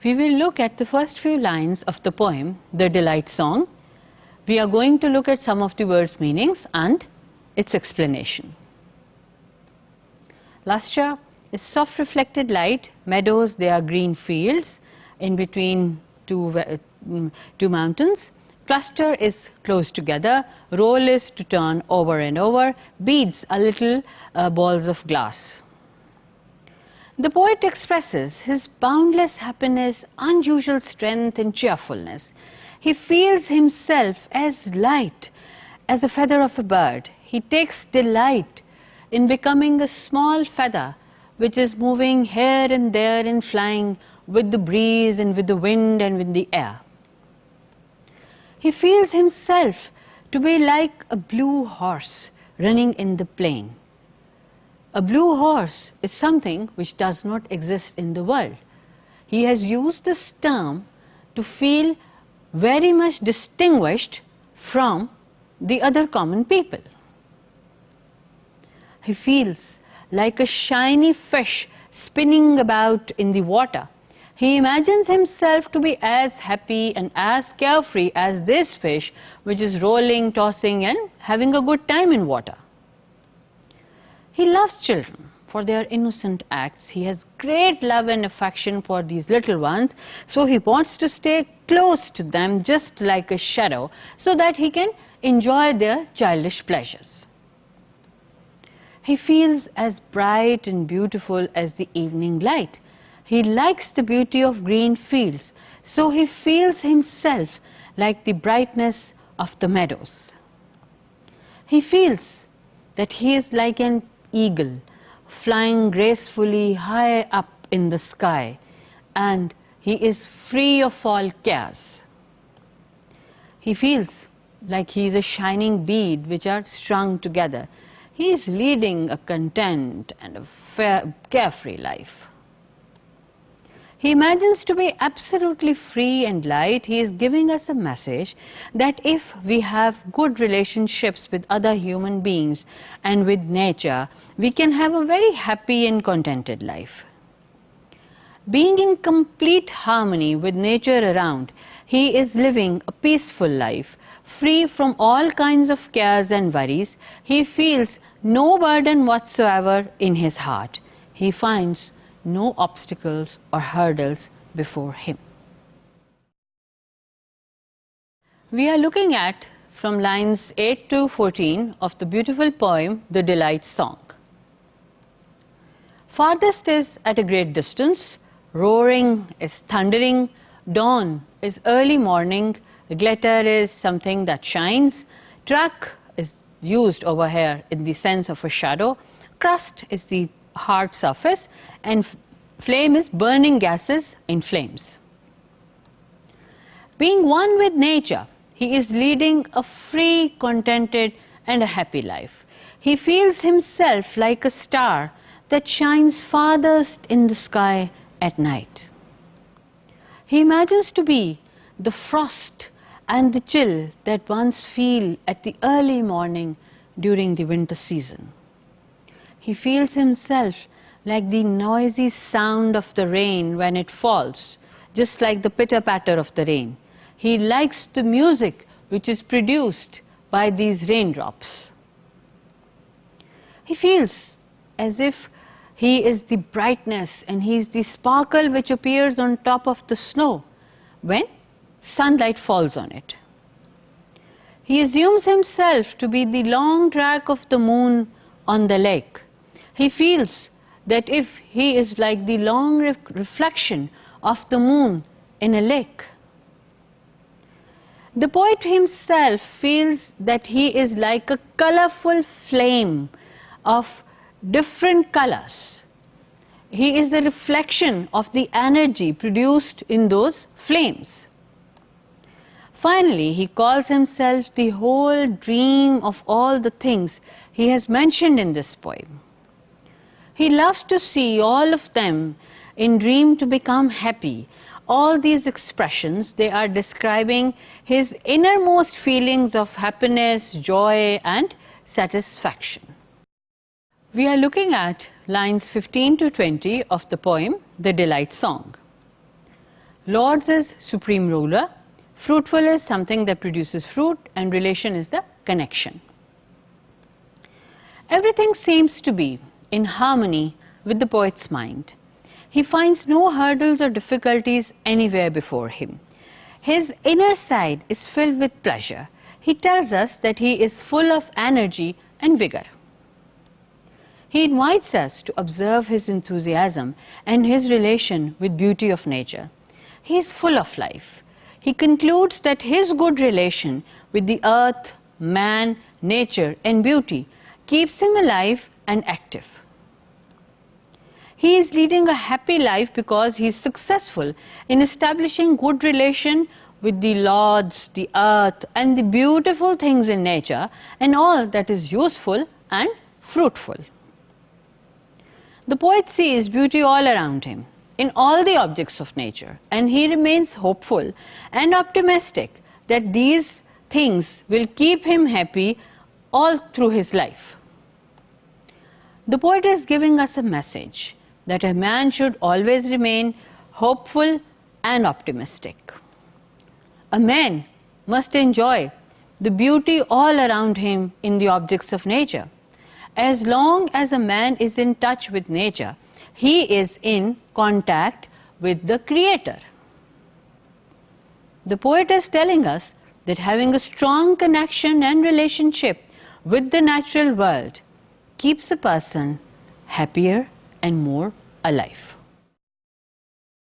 We will look at the first few lines of the poem, The Delight Song. We are going to look at some of the words' meanings and its explanation. Lustre is soft reflected light. Meadows, they are green fields in between two mountains. Cluster is close together. Roll is to turn over and over. Beads are little balls of glass. The poet expresses his boundless happiness, unusual strength and cheerfulness. He feels himself as light as a feather of a bird. He takes delight in becoming a small feather which is moving here and there and flying with the breeze and with the wind and with the air. He feels himself to be like a blue horse running in the plain. A blue horse is something which does not exist in the world. He has used this term to feel very much distinguished from the other common people. He feels like a shiny fish spinning about in the water. He imagines himself to be as happy and as carefree as this fish which is rolling, tossing and having a good time in water. He loves children for their innocent acts. He has great love and affection for these little ones, so he wants to stay close to them just like a shadow so that he can enjoy their childish pleasures. He feels as bright and beautiful as the evening light. He likes the beauty of green fields, so he feels himself like the brightness of the meadows. He feels that he is like an eagle flying gracefully high up in the sky, and he is free of all cares. He feels like he is a shining bead which are strung together. He is leading a content and a carefree life. He imagines to be absolutely free and light. He is giving us a message that if we have good relationships with other human beings and with nature, we can have a very happy and contented life. Being in complete harmony with nature around, he is living a peaceful life, free from all kinds of cares and worries. He feels no burden whatsoever in his heart. He finds no obstacles or hurdles before him. We are looking at from lines 8 to 14 of the beautiful poem, The Delight Song. Farthest is at a great distance, roaring is thundering, dawn is early morning, glitter is something that shines, track is used over here in the sense of a shadow, crust is the hard surface, and flame is burning gases in flames. Being one with nature, he is leading a free, contented and a happy life. He feels himself like a star that shines farthest in the sky at night. He imagines to be the frost and the chill that ones feel at the early morning during the winter season. He feels himself like the noisy sound of the rain when it falls, just like the pitter-patter of the rain. He likes the music which is produced by these raindrops. He feels as if he is the brightness and he is the sparkle which appears on top of the snow when sunlight falls on it. He assumes himself to be the long track of the moon on the lake. He feels that if he is like the long reflection of the moon in a lake. The poet himself feels that he is like a colorful flame of different colors. He is a reflection of the energy produced in those flames. Finally, he calls himself the whole dream of all the things he has mentioned in this poem. He loves to see all of them in dream to become happy. All these expressions, they are describing his innermost feelings of happiness, joy and satisfaction. We are looking at lines 15 to 20 of the poem, The Delight Song. Lords is supreme ruler, fruitful is something that produces fruit, and relation is the connection. Everything seems to be in harmony with the poet's mind. He finds no hurdles or difficulties anywhere before him. His inner side is filled with pleasure. He tells us that he is full of energy and vigor. He invites us to observe his enthusiasm and his relation with beauty of nature. He is full of life. He concludes that his good relation with the earth, man, nature, and beauty keeps him alive and active. He is leading a happy life because he is successful in establishing good relation with the lords, the earth, and the beautiful things in nature, and all that is useful and fruitful. The poet sees beauty all around him, in all the objects of nature, and he remains hopeful and optimistic that these things will keep him happy all through his life. The poet is giving us a message that a man should always remain hopeful and optimistic. A man must enjoy the beauty all around him in the objects of nature. As long as a man is in touch with nature, he is in contact with the Creator. The poet is telling us that having a strong connection and relationship with the natural world keeps a person happier and more alive.